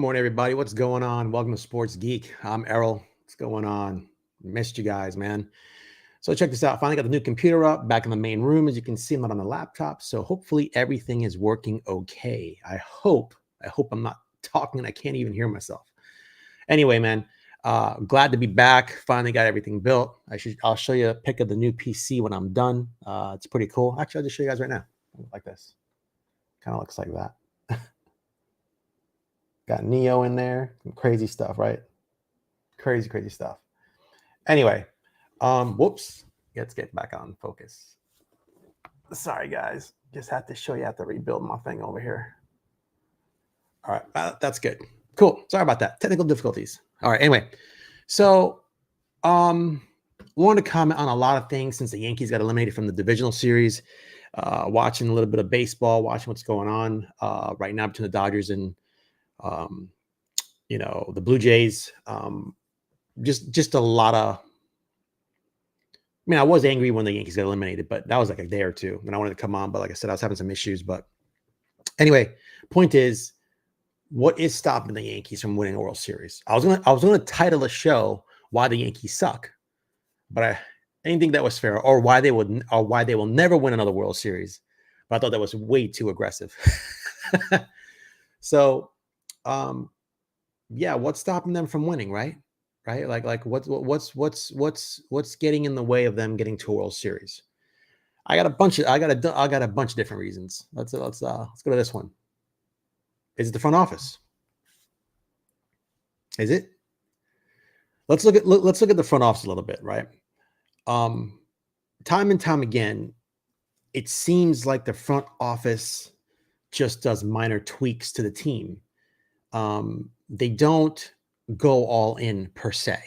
morning, everybody. What's going on? Welcome to Sports Geek. I'm Errol. What's going on? Missed you guys, man. So check this out. Finally got the new computer up, back in the main room. As you can see, I'm not on the laptop. So hopefully everything is working okay. I hope I'm not talking and I can't even hear myself. Anyway, man, glad to be back. Finally got everything built. I'll show you a pic of the new PC when I'm done. It's pretty cool. Actually, I'll just show you guys right now. Like this. Kind of looks like that. Got Neo in there. Crazy stuff, right? Crazy stuff. Anyway, whoops. Let's get back on focus. Sorry, guys. Just had to show you how to rebuild my thing over here. All right, that's good. Cool. Sorry about that. Technical difficulties. All right, anyway. So, wanted to comment on a lot of things since the Yankees got eliminated from the divisional series. Watching a little bit of baseball, watching what's going on right now between the Dodgers and the Blue Jays. Just a lot of. I mean, I was angry when the Yankees got eliminated, but that was like a day or two, and I wanted to come on. But like I said, I was having some issues. But anyway, point is, what is stopping the Yankees from winning a World Series? I was gonna title a show "Why the Yankees Suck," but I didn't think that was fair, or why they will never win another World Series. But I thought that was way too aggressive. So, yeah, what's stopping them from winning, right? Like what's getting in the way of them getting to a World Series? I got a bunch of different reasons. Let's go to this one. Is it the front office? Is it? Let's look at the front office a little bit, right? Time and time again, it seems like the front office just does minor tweaks to the team. They don't go all in per se.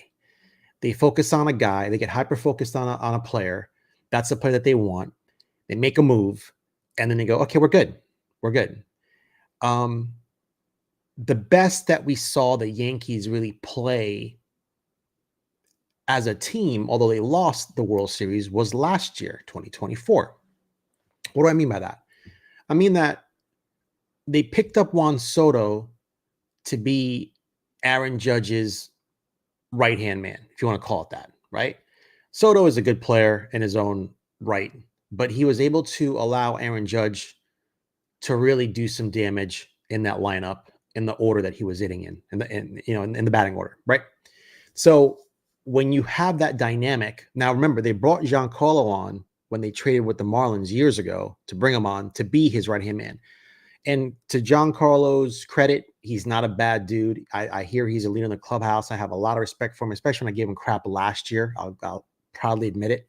They focus on a guy. They get hyper focused on a player. That's the player that they want. They make a move, and then they go, okay, we're good. We're good. The best that we saw the Yankees really play as a team, although they lost the World Series, was last year, 2024. What do I mean by that? I mean that they picked up Juan Soto to be Aaron Judge's right-hand man, if you want to call it that, right? Soto is a good player in his own right, but he was able to allow Aaron Judge to really do some damage in that lineup in the order that he was hitting in the batting order, right? So when you have that dynamic, now remember, they brought Giancarlo on when they traded with the Marlins years ago to bring him on to be his right-hand man. And to Giancarlo's credit, he's not a bad dude. I hear he's a leader in the clubhouse. I have a lot of respect for him, especially when I gave him crap last year. I'll proudly admit it.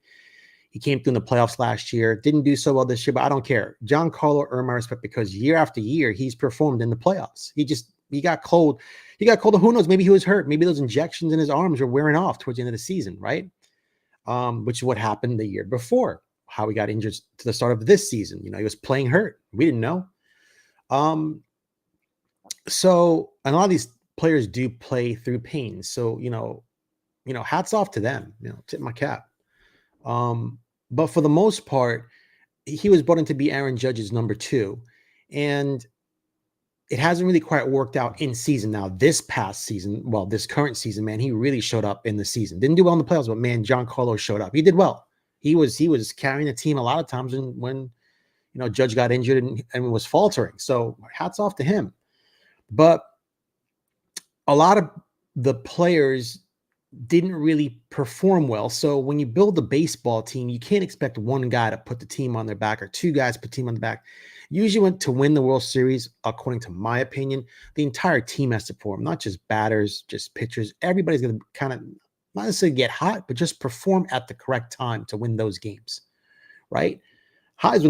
He came through in the playoffs last year. Didn't do so well this year, but I don't care. Giancarlo earned my respect because year after year, he's performed in the playoffs. He got cold. He got cold. Who knows? Maybe he was hurt. Maybe those injections in his arms were wearing off towards the end of the season, right? Which is what happened the year before, how he got injured to the start of this season. He was playing hurt. We didn't know. So and a lot of these players do play through pain. So, hats off to them, tip my cap. But for the most part, he was brought in to be Aaron Judge's number 2. And it hasn't really quite worked out in season. Now, this current season, man, he really showed up in the season. Didn't do well in the playoffs, but man, Giancarlo showed up. He did well. He was carrying the team a lot of times when Judge got injured and was faltering. So hats off to him. But a lot of the players didn't really perform well. So when you build a baseball team, you can't expect one guy to put the team on their back or two guys put the team on the back. Usually to win the World Series, according to my opinion, the entire team has to perform, not just batters, just pitchers. Everybody's going to kind of not necessarily get hot, but just perform at the correct time to win those games, right? Hot is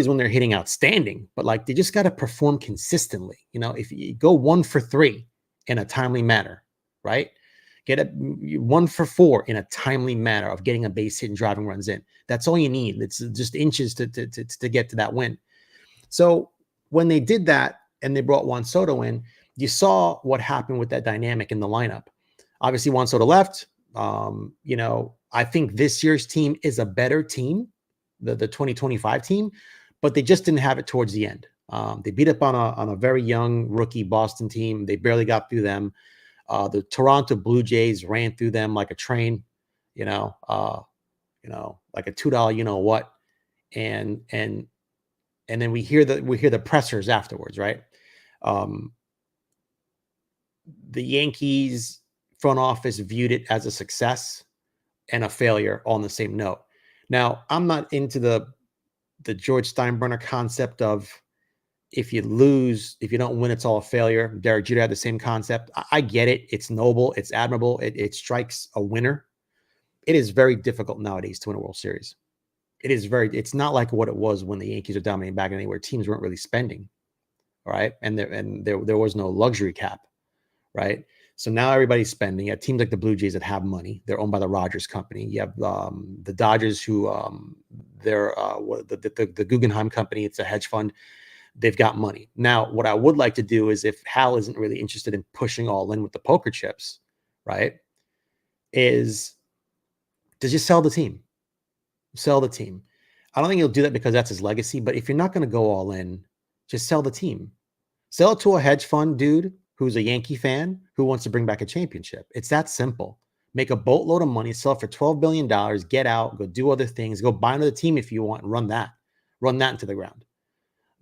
when they're hitting outstanding, but like they just got to perform consistently. If you go 1 for 3 in a timely manner, right? Get 1 for 4 in a timely manner of getting a base hit and driving runs in. That's all you need. It's just inches to get to that win. So when they did that and they brought Juan Soto in, you saw what happened with that dynamic in the lineup. Obviously, Juan Soto left. I think this year's team is a better team, the 2025 team, but they just didn't have it towards the end. They beat up on a very young rookie Boston team. They barely got through them. The Toronto Blue Jays ran through them like a train, you know, like a $2, what, and then we hear the pressers afterwards, right? Um, the Yankees front office viewed it as a success and a failure on the same note. Now, I'm not into the George Steinbrenner concept of if you lose, if you don't win, it's all a failure. Derek Jeter had the same concept. I get it. It's noble. It's admirable. It strikes a winner. It is very difficult nowadays to win a World Series. It's not like what it was when the Yankees were dominating back in the day where teams weren't really spending. All right. And there was no luxury cap. Right. So now everybody's spending. You have teams like the Blue Jays that have money. They're owned by the Rogers company. You have the Dodgers who they're the Guggenheim company. It's a hedge fund. They've got money. Now, what I would like to do is if Hal isn't really interested in pushing all in with the poker chips, right, is to just sell the team. Sell the team. I don't think he'll do that because that's his legacy. But if you're not going to go all in, just sell the team. Sell it to a hedge fund dude who's a Yankee fan who wants to bring back a championship. It's that simple. Make a boatload of money, sell it for $12 billion, get out, go do other things, go buy another team if you want, and run that into the ground.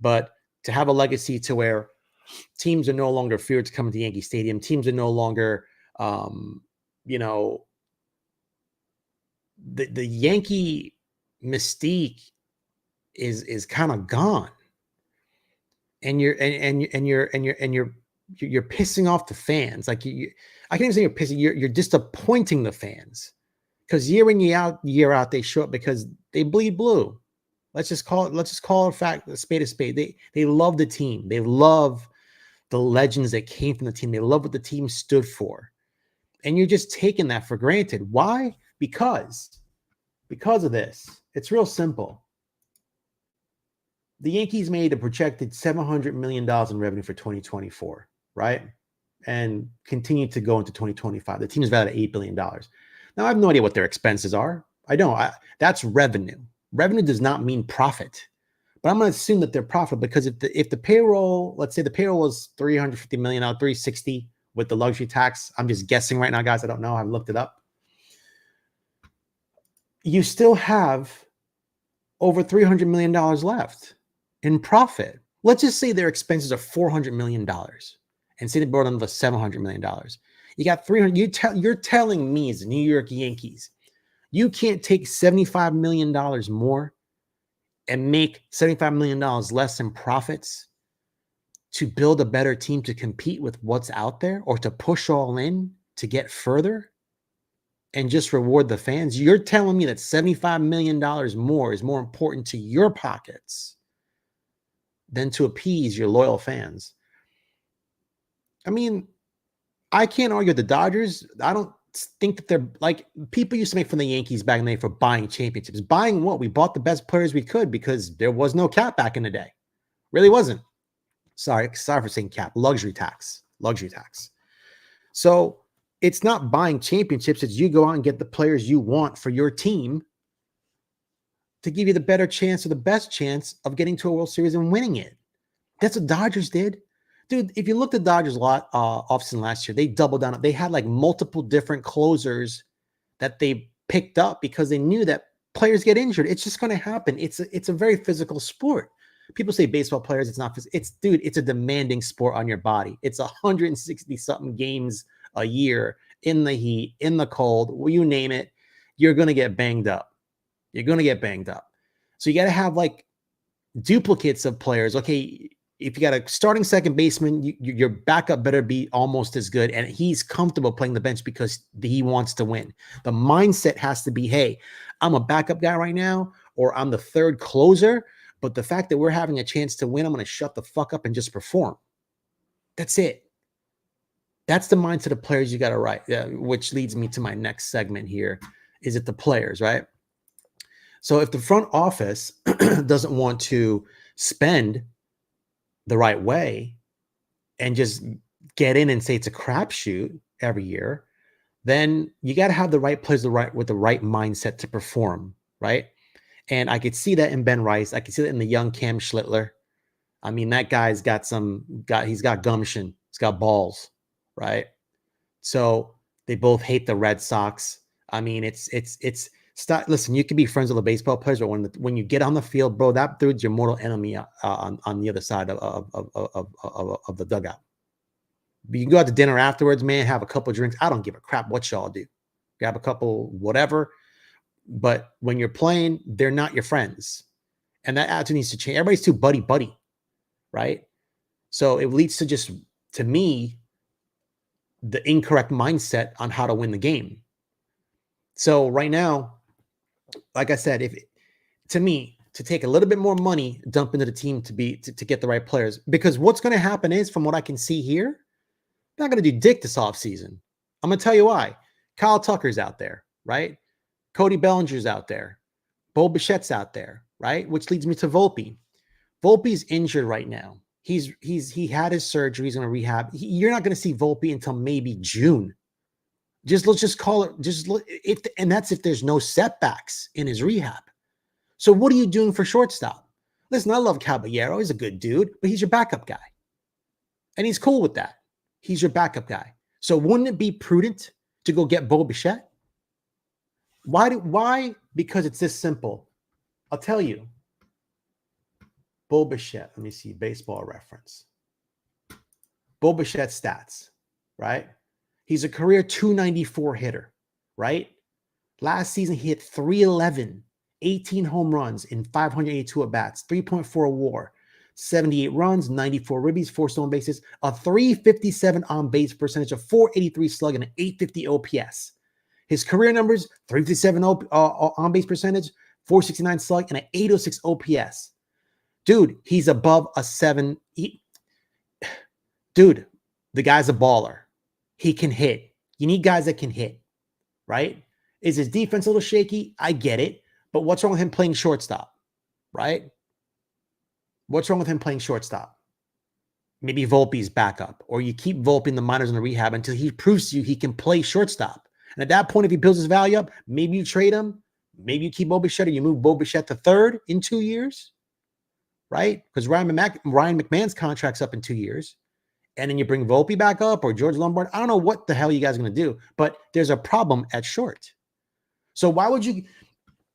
But to have a legacy to where teams are no longer feared to come to Yankee Stadium, teams are no longer, the Yankee mystique is kind of gone, and you're pissing off the fans. Like I can't even say you're pissing. You're disappointing the fans because year in year out they show up because they bleed blue. Let's just call it a spade a spade. They love the team. They love the legends that came from the team. They love what the team stood for. And you're just taking that for granted. Why? Because of this. It's real simple. The Yankees made a projected $700 million in revenue for 2024, right? And continue to go into 2025. The team is valued at $8 billion. Now, I have no idea what their expenses are. I don't. That's revenue. Revenue does not mean profit. But I'm going to assume that they're profitable because if the payroll, let's say the payroll was $350 million out, $360 with the luxury tax. I'm just guessing right now, guys. I don't know. I haven't looked it up. You still have over $300 million left in profit. Let's just say their expenses are $400 million and say they brought in the $700 million. You got 300. You're telling me as the New York Yankees, you can't take $75 million more and make $75 million less in profits to build a better team to compete with what's out there or to push all in to get further and just reward the fans. You're telling me that $75 million more is more important to your pockets than to appease your loyal fans. I mean, I can't argue with the Dodgers. I don't think that they're like people used to make fun of the Yankees back in the day for buying championships. Buying what? We bought the best players we could because there was no cap back in the day. Really wasn't. Sorry for saying cap. Luxury tax. So it's not buying championships. It's you go out and get the players you want for your team to give you the better chance or the best chance of getting to a World Series and winning it. That's what Dodgers did. Dude, if you looked at Dodgers a lot offseason last year, they doubled down. They had like multiple different closers that they picked up because they knew that players get injured. It's just going to happen. It's a very physical sport. People say baseball players, it's not physical. It's a demanding sport on your body. It's 160 something games a year in the heat, in the cold, you name it. You're going to get banged up. So you got to have like duplicates of players. Okay, if you got a starting second baseman, your backup better be almost as good, and he's comfortable playing the bench because he wants to win. The mindset has to be, hey, I'm a backup guy right now, or I'm the third closer, but the fact that we're having a chance to win, I'm going to shut the fuck up and just perform. That's it. That's the mindset of players you got to write, which leads me to my next segment here. Is it the players, right? So if the front office doesn't want to spend the right way and just get in and say it's a crapshoot every year, then you got to have the right players with the right mindset to perform, right? And I could see that in Ben Rice. I could see that in the young Cam Schlittler. I mean, that guy's he's got gumption. He's got balls, right? So they both hate the Red Sox. I mean, it's stop. Listen, you can be friends with the baseball players, but when you get on the field, bro, that dude's your mortal enemy on the other side of the dugout. But you can go out to dinner afterwards, man, have a couple of drinks. I don't give a crap what y'all do. Grab a couple, whatever. But when you're playing, they're not your friends. And that attitude needs to change. Everybody's too buddy, right? So it leads to just, to me, the incorrect mindset on how to win the game. So right now, like I said, to me, to take a little bit more money, dump into the team to get the right players, because what's going to happen is, from what I can see here, they're not going to do dick this offseason. I'm going to tell you why. Kyle Tucker's out there, right? Cody Bellinger's out there. Bo Bichette's out there, right? Which leads me to Volpe. Volpe's injured right now. He had his surgery. He's going to rehab. You're not going to see Volpe until maybe June. Let's just call it and that's if there's no setbacks in his rehab. So what are you doing for shortstop? Listen, I love Caballero. He's a good dude, but he's your backup guy. And he's cool with that. He's your backup guy. So wouldn't it be prudent to go get Bo Bichette? Why? Because it's this simple. I'll tell you. Bo Bichette. Let me see. Baseball Reference. Bo Bichette stats, right? He's a career 294 hitter, right? Last season, he hit 311, 18 home runs in 582 at-bats, 3.4 WAR, 78 runs, 94 ribbies, 4 stolen bases, a 357 on-base percentage, a 483 slug, and an 850 OPS. His career numbers, 357 on-base percentage, 469 slug, and an 806 OPS. Dude, he's above a 7. Dude, the guy's a baller. He can hit. You need guys that can hit, right? Is his defense a little shaky? I get it. But what's wrong with him playing shortstop, right? What's wrong with him playing shortstop? Maybe Volpe's backup, or you keep Volpe in the minors in the rehab until he proves to you he can play shortstop. And at that point, if he builds his value up, maybe you trade him. Maybe you keep Bo Bichette, or you move Bo Bichette to third in 2 years, right? Because Ryan McMahon's contract's up in 2 years. And then you bring Volpe back up, or George Lombard. I don't know what the hell you guys are going to do, but there's a problem at short. So why would you?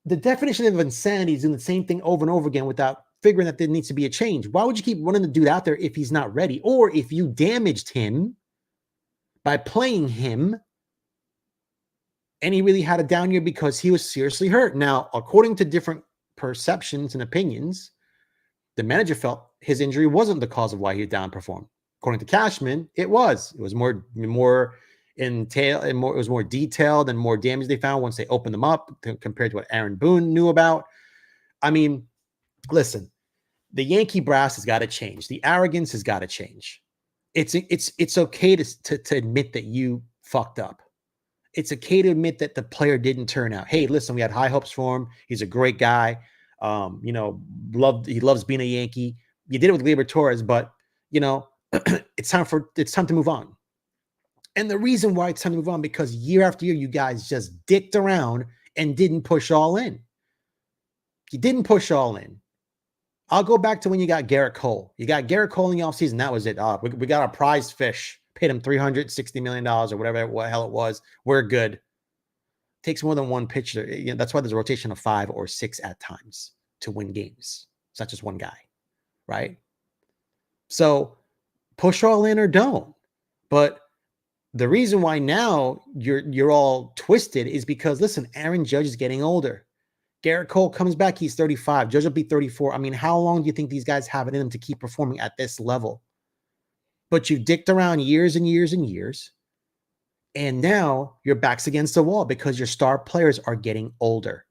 The definition of insanity is doing the same thing over and over again without figuring that there needs to be a change. Why would you keep running the dude out there if he's not ready? Or if you damaged him by playing him and he really had a down year because he was seriously hurt. Now, according to different perceptions and opinions, the manager felt his injury wasn't the cause of why he downperformed. According to Cashman, it was. It was more detailed and more damage they found once they opened them up compared to what Aaron Boone knew about. I mean, listen, the Yankee brass has got to change. The arrogance has got to change. It's okay to admit that you fucked up. It's okay to admit that the player didn't turn out. Hey, listen, we had high hopes for him. He's a great guy. He loves being a Yankee. You did it with Gleyber Torres, but it's time to move on. And the reason why it's time to move on, because year after year, you guys just dicked around and didn't push all in. You didn't push all in. I'll go back to when you got Garrett Cole. You got Garrett Cole in the offseason. That was it. We got a prize fish. Paid him $360 million or whatever the hell it was. We're good. Takes more than one pitcher. That's why there's a rotation of 5 or 6 at times to win games. It's not just one guy, right? So push all in or don't. But the reason why now you're all twisted is because, listen, Aaron Judge is getting older. Garrett Cole comes back, he's 35. Judge will be 34. I mean, how long do you think these guys have it in them to keep performing at this level? But you've dicked around years and years and years. And now your back's against the wall because your star players are getting older.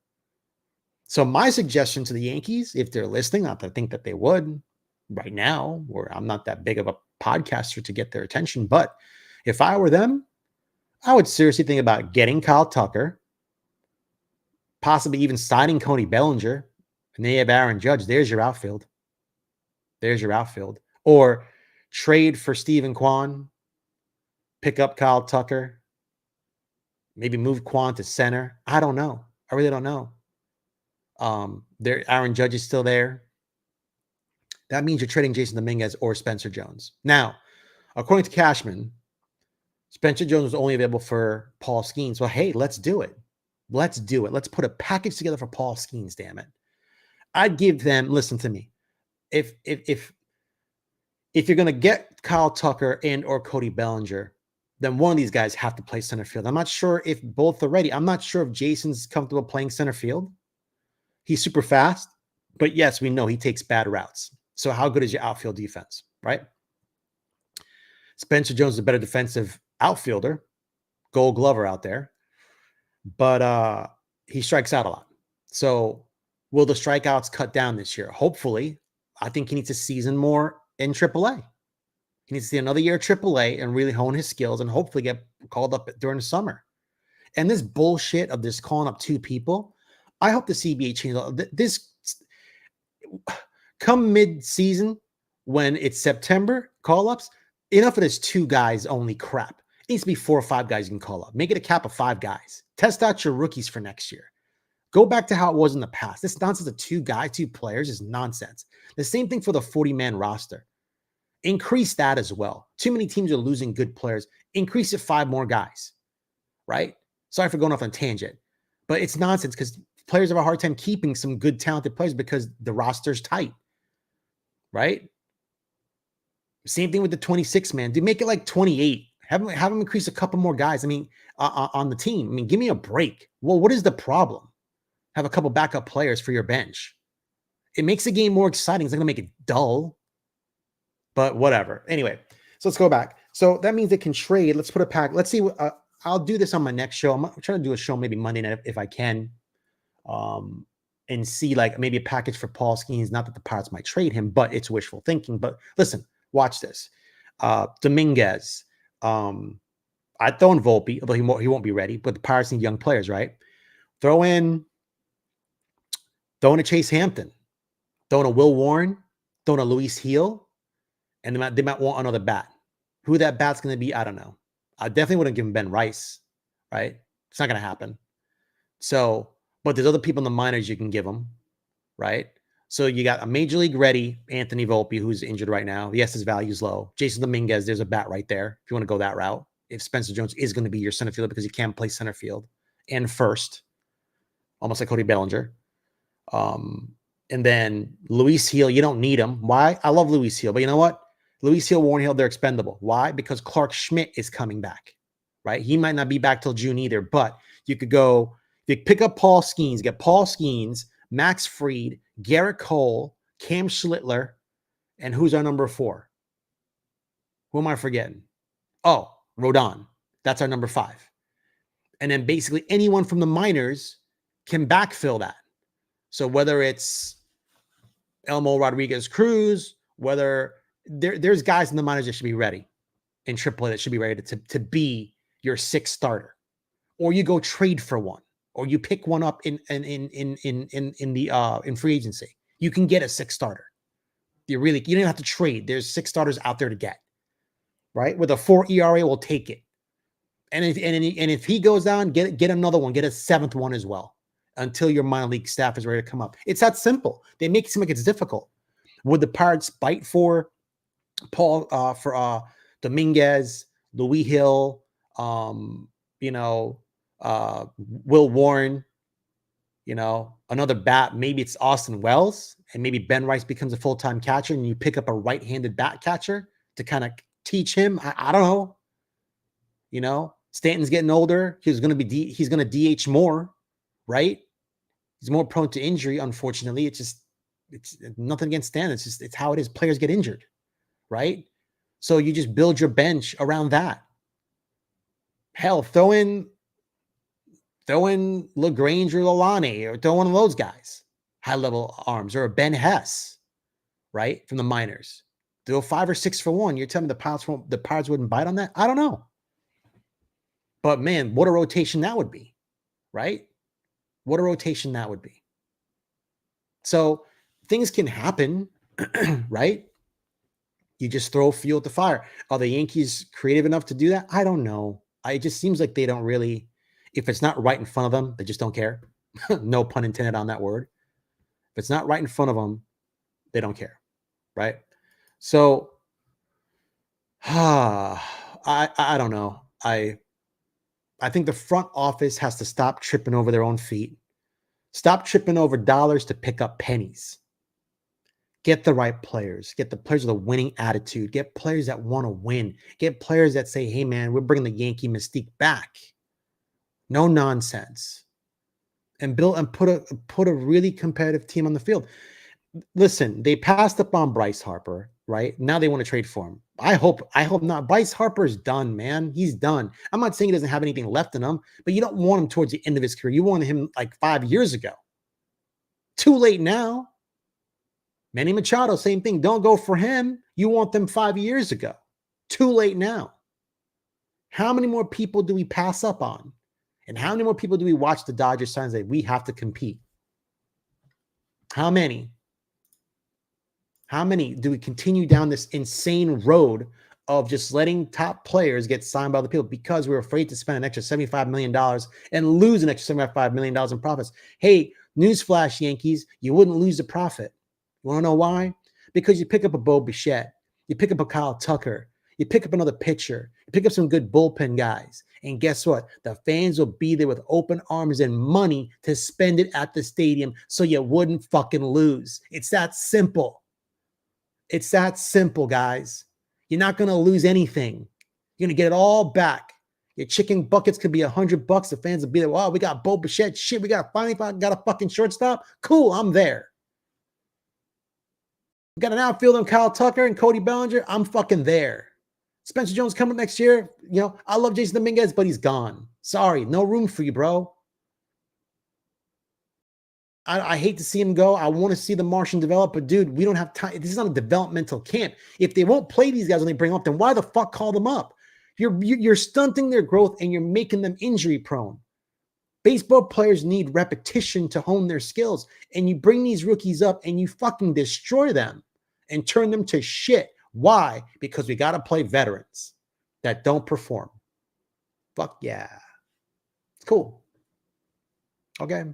So my suggestion to the Yankees, if they're listening, not to think that they would right now, or I'm not that big of a podcaster to get their attention, but if I were them, I would seriously think about getting Kyle Tucker, possibly even signing Cody Bellinger, and then you have Aaron Judge. There's your outfield. Or trade for Steven Kwan, pick up Kyle Tucker, maybe move Kwan to center. I don't know. I really don't know. Aaron Judge is still there. That means you're trading Jason Dominguez or Spencer Jones. Now, according to Cashman, Spencer Jones was only available for Paul Skeens. Well, hey, let's do it. Let's do it. Let's put a package together for Paul Skeens, damn it. I'd give them, listen to me. If you're going to get Kyle Tucker and or Cody Bellinger, then one of these guys have to play center field. I'm not sure if both are ready. I'm not sure if Jason's comfortable playing center field. He's super fast, but yes, we know he takes bad routes. So how good is your outfield defense, right? Spencer Jones is a better defensive outfielder, Gold Glover out there, but he strikes out a lot. So will the strikeouts cut down this year? Hopefully. I think he needs to season more in AAA. He needs to see another year at AAA and really hone his skills and hopefully get called up during the summer. And this bullshit of this calling up two people, I hope the CBA changes. This come mid-season when it's September, call-ups, enough of this two guys only crap. It needs to be 4 or 5 guys you can call up. Make it a cap of 5 guys. Test out your rookies for next year. Go back to how it was in the past. This nonsense of 2 players is nonsense. The same thing for the 40-man roster. Increase that as well. Too many teams are losing good players. Increase it 5 more guys, right? Sorry for going off on a tangent, but it's nonsense because players have a hard time keeping some good, talented players because the roster's tight, right? Same thing with the 26-man. Do make it like 28. Have them increase a couple more guys. I mean, on the team. I mean, give me a break. Well, what is the problem? Have a couple backup players for your bench. It makes the game more exciting. It's not going to make it dull. But whatever. Anyway, so let's go back. So that means they can trade. Let's put a pack. Let's see. I'll do this on my next show. I'm trying to do a show maybe Monday night if I can. And see like maybe a package for Paul Skeens. Not that the Pirates might trade him, but it's wishful thinking. But listen, watch this. Dominguez. I'd throw in Volpe, although he won't be ready. But the Pirates need young players, right? Throw in a Chase Hampton. Throw in a Will Warren. Throw in a Luis Heel. And they might want another bat. Who that bat's going to be, I don't know. I definitely wouldn't give him Ben Rice, right? It's not going to happen. So, but there's other people in the minors you can give them, right? So you got a major league ready Anthony Volpe, who's injured right now. Yes, his value is low. Jason Dominguez, there's a bat right there if you want to go that route. If Spencer Jones is going to be your center fielder because he can't play center field and first, almost like Cody Bellinger. And then Luis Heel, you don't need him. Why? I love Luis Heel, but you know what? Luis Heel, Warren Hill, they're expendable. Why? Because Clark Schmidt is coming back, right? He might not be back till June either, but you could pick up Paul Skeens, get Paul Skeens, Max Fried, Garrett Cole, Cam Schlittler, and who's our number 4? Who am I forgetting? Oh, Rodon. That's our number 5. And then basically anyone from the minors can backfill that. So whether it's Elmo Rodriguez Cruz, whether there's guys in the minors that should be ready in AAA that should be ready to be your 6th starter, or you go trade for one, or you pick one up in free agency. You can get a 6th starter. You don't even have to trade. There's 6 starters out there to get, right? With a 4 ERA, we'll take it. And if he goes down, get another one, get a 7th one as well until your minor league staff is ready to come up. It's that simple. They make it seem like it's difficult. Would the Pirates fight for Dominguez, Louis Hill, Will Warren, another bat? Maybe it's Austin Wells, and maybe Ben Rice becomes a full-time catcher, and you pick up a right-handed bat catcher to kind of teach him. I don't know. Stanton's getting older. He's going to DH more, right? He's more prone to injury, unfortunately. It's nothing against Stanton. It's how it is. Players get injured, right? So you just build your bench around that. Hell, throw in LaGrange or Lalane, or throw one of those guys, high-level arms, or a Ben Hess, right, from the minors. Do a 5 or 6 for one. You're telling me the Pirates wouldn't bite on that? I don't know. But man, what a rotation that would be, right? What a rotation that would be. So things can happen, right? You just throw fuel at the fire. Are the Yankees creative enough to do that? I don't know. It just seems like they don't really, if it's not right in front of them, they just don't care. No pun intended on that word, If it's not right in front of them, they don't care, right? So, I don't know. I think the front office has to stop tripping over their own feet. Stop tripping over dollars to pick up pennies. Get the right players. Get the players with a winning attitude. Get players that want to win. Get players that say, hey, man, we're bringing the Yankee mystique back. No nonsense. And build and put a really competitive team on the field. Listen, they passed up on Bryce Harper, right? Now they want to trade for him. I hope not. Bryce Harper's done, man. He's done. I'm not saying he doesn't have anything left in him, but you don't want him towards the end of his career. You wanted him like 5 years ago. Too late now. Manny Machado, same thing. Don't go for him. You want them 5 years ago. Too late now. How many more people do we pass up on? And how many more people do we watch the Dodgers sign and say, we have to compete? How many? How many do we continue down this insane road of just letting top players get signed by the people because we're afraid to spend an extra $75 million and lose an extra $75 million in profits? Hey, newsflash, Yankees, you wouldn't lose the profit. You want to know why? Because you pick up a Bo Bichette, you pick up a Kyle Tucker, you pick up another pitcher, you pick up some good bullpen guys, and guess what? The fans will be there with open arms and money to spend it at the stadium so you wouldn't fucking lose. It's that simple. It's that simple, guys. You're not going to lose anything. You're going to get it all back. Your chicken buckets could be $100. The fans will be there. Wow, we got Bo Bichette. Shit, we got a fucking shortstop. Cool, I'm there. We got an outfielder in Kyle Tucker and Cody Bellinger. I'm fucking there. Spencer Jones coming next year. You know, I love Jason Dominguez, but he's gone. Sorry, no room for you, bro. I hate to see him go. I want to see the Martian develop, but dude, we don't have time. This is not a developmental camp. If they won't play these guys when they bring them up, then why the fuck call them up? You're stunting their growth and you're making them injury prone. Baseball players need repetition to hone their skills, and you bring these rookies up and you fucking destroy them and turn them to shit. Why? Because we got to play veterans that don't perform. Fuck yeah. It's cool. Okay.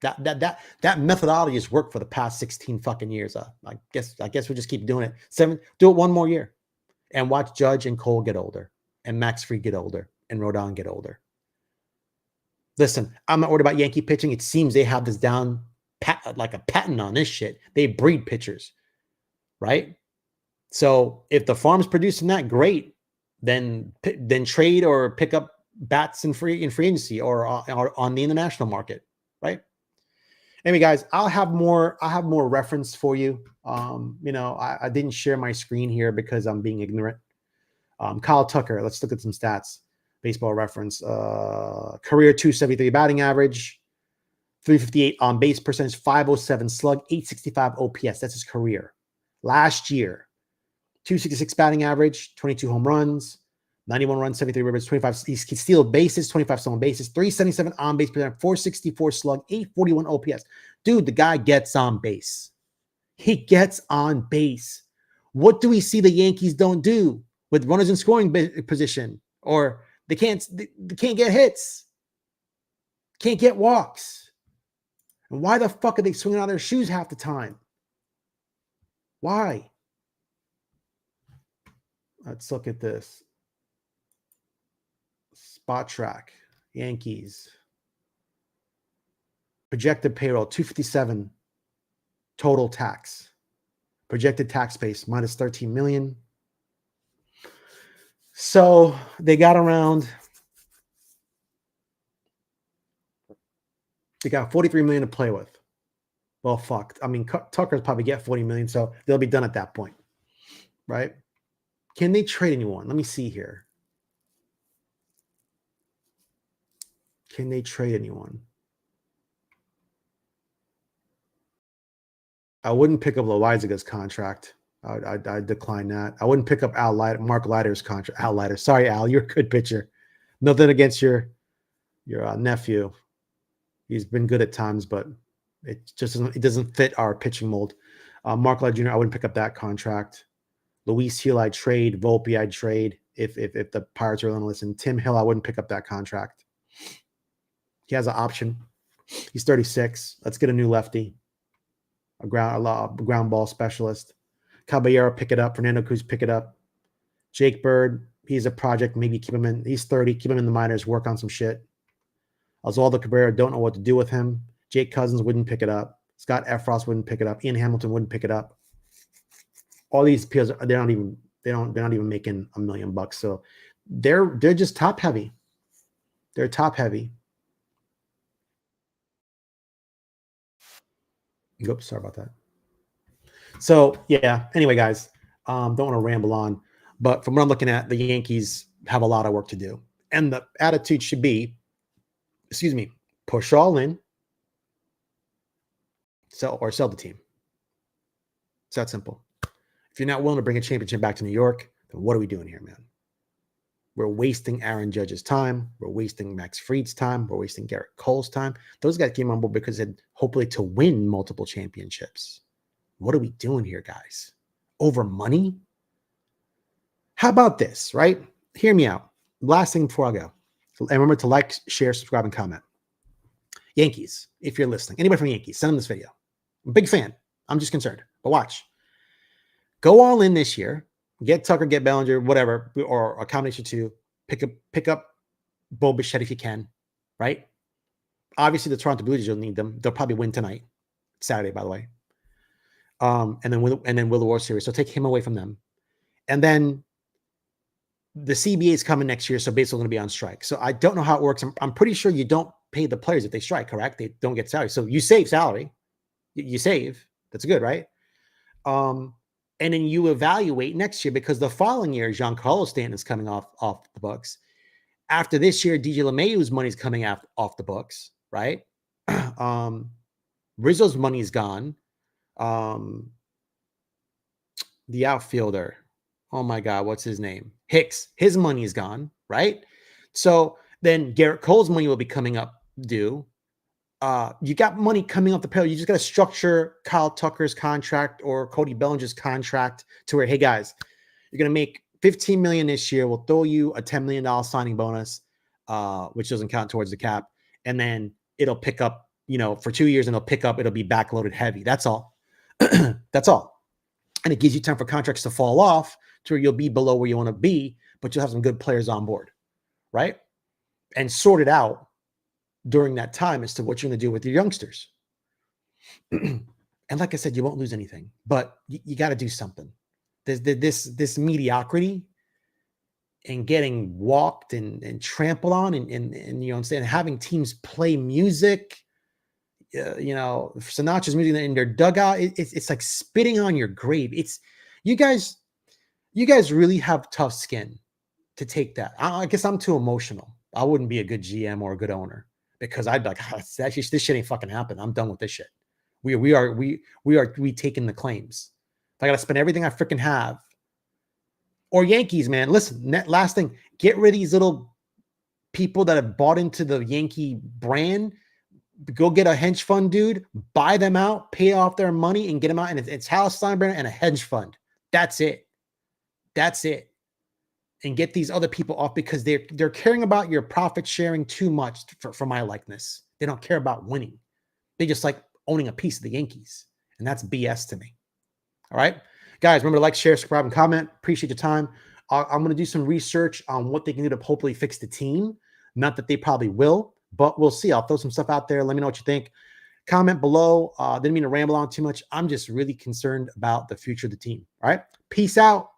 That methodology has worked for the past 16 fucking years. I guess we'll just keep doing it. Do it one more year and watch Judge and Cole get older and Max Fried get older and Rodon get older. Listen, I'm not worried about Yankee pitching. It seems they have this down like a patent on this shit. They breed pitchers, right? So if the farm's producing that, great. Then trade or pick up bats in free agency or on the international market, right? Anyway, guys, I'll have more reference for you. I didn't share my screen here because I'm being ignorant. Kyle Tucker, let's look at some stats. Baseball Reference, career 273 batting average, 358 on base percentage, 507 slug, 865 OPS. That's his career. Last year, 266 batting average, 22 home runs, 91 runs, 73 ribbies, 25. He steal bases, 25 stolen bases, 377 on base percentage, 464 slug, 841 OPS. Dude, the guy gets on base. He gets on base. What do we see the Yankees don't do with runners in scoring position? Or they can't get hits, can't get walks. And why the fuck are they swinging out of their shoes half the time? Why? Let's look at this. Spot track, Yankees. Projected payroll, 257 total tax. Projected tax base, minus 13 million. So they got around. They got 43 million to play with. Well, fuck. I mean, Tucker's probably get 40 million, so they'll be done at that point, right? Can they trade anyone? Let me see here. Can they trade anyone? I wouldn't pick up Loiza's contract. I'd decline that. I wouldn't pick up Mark Leiter's contract. Al Leiter. Sorry, Al. You're a good pitcher. Nothing against your nephew. He's been good at times, but it just doesn't fit our pitching mold. Mark Leiter Jr., I wouldn't pick up that contract. Luis Hill, I'd trade. Volpe, I'd trade if the Pirates are going to listen. Tim Hill, I wouldn't pick up that contract. He has an option. He's 36. Let's get a new lefty. a ground ball specialist. Caballero, pick it up. Fernando Cruz, pick it up. Jake Bird, he's a project. Maybe keep him in. He's 30. Keep him in the minors. Work on some shit. Oswaldo Cabrera, don't know what to do with him. Jake Cousins wouldn't pick it up. Scott Efros wouldn't pick it up. Ian Hamilton wouldn't pick it up. All these peers, they're not even making $1 million. So they're just top heavy. They're top heavy. Oops, sorry about that. So yeah. Anyway, guys, don't want to ramble on, but from what I'm looking at, the Yankees have a lot of work to do, and the attitude should be, push all in, sell the team. It's that simple. If you're not willing to bring a championship back to New York, then what are we doing here, man? We're wasting Aaron Judge's time. We're wasting Max Fried's time. We're wasting Garrett Cole's time. Those guys came on board because they had hopefully to win multiple championships. What are we doing here, guys? Over money? How about this, right? Hear me out. Last thing before I go. And remember to like, share, subscribe, and comment. Yankees, if you're listening, anybody from Yankees, send them this video. I'm a big fan. I'm just concerned. But watch. Go all in this year. Get Tucker, get Bellinger, whatever, or a combination of two. Pick up Bo Bichette if you can, right? Obviously, the Toronto Blue Jays will need them. They'll probably win tonight. Saturday, by the way. And then win the World Series. So take him away from them. And then the CBA is coming next year, so baseball's going to be on strike. So I don't know how it works. I'm pretty sure you don't pay the players if they strike, correct? They don't get salary. So you save salary. You save. That's good, right? And then you evaluate next year, because the following year, Giancarlo Stanton is coming off the books. After this year, DJ LeMahieu's money is coming off the books, right? Rizzo's money is gone. The outfielder, oh my God, what's his name? Hicks, his money is gone, right? So then Garrett Cole's money will be coming up due. You got money coming off the payroll. You just got to structure Kyle Tucker's contract or Cody Bellinger's contract to where, hey guys, you're going to make $15 million this year. We'll throw you a $10 million signing bonus, which doesn't count towards the cap. And then it'll pick up, for 2 years, and it'll be backloaded heavy. That's all. That's all. And it gives you time for contracts to fall off to where you'll be below where you want to be, but you'll have some good players on board, right? And sort it out during that time as to what you're going to do with your youngsters. And like I said, you won't lose anything, but you got to do something. There's this mediocrity and getting walked and trampled on and having teams play music, Sinatra's music in their dugout. It's like spitting on your grave. It's you guys really have tough skin to take that. I guess I'm too emotional. I wouldn't be a good GM or a good owner, because I'd be like, this shit ain't fucking happening. I'm done with this shit. We are taking the claims. If I got to spend everything I freaking have. Or Yankees, man. Listen, last thing, get rid of these little people that have bought into the Yankee brand. Go get a hedge fund dude, buy them out, pay off their money, and get them out. And it's Hal Steinbrenner and a hedge fund. That's it. And get these other people off, because they're caring about your profit sharing too much for my likeness. They don't care about winning. They just like owning a piece of the Yankees. And that's BS to me. All right. Guys, remember to like, share, subscribe, and comment. Appreciate your time. I'm going to do some research on what they can do to hopefully fix the team. Not that they probably will, but we'll see. I'll throw some stuff out there. Let me know what you think. Comment below. Didn't mean to ramble on too much. I'm just really concerned about the future of the team. All right. Peace out.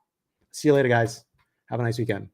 See you later, guys. Have a nice weekend.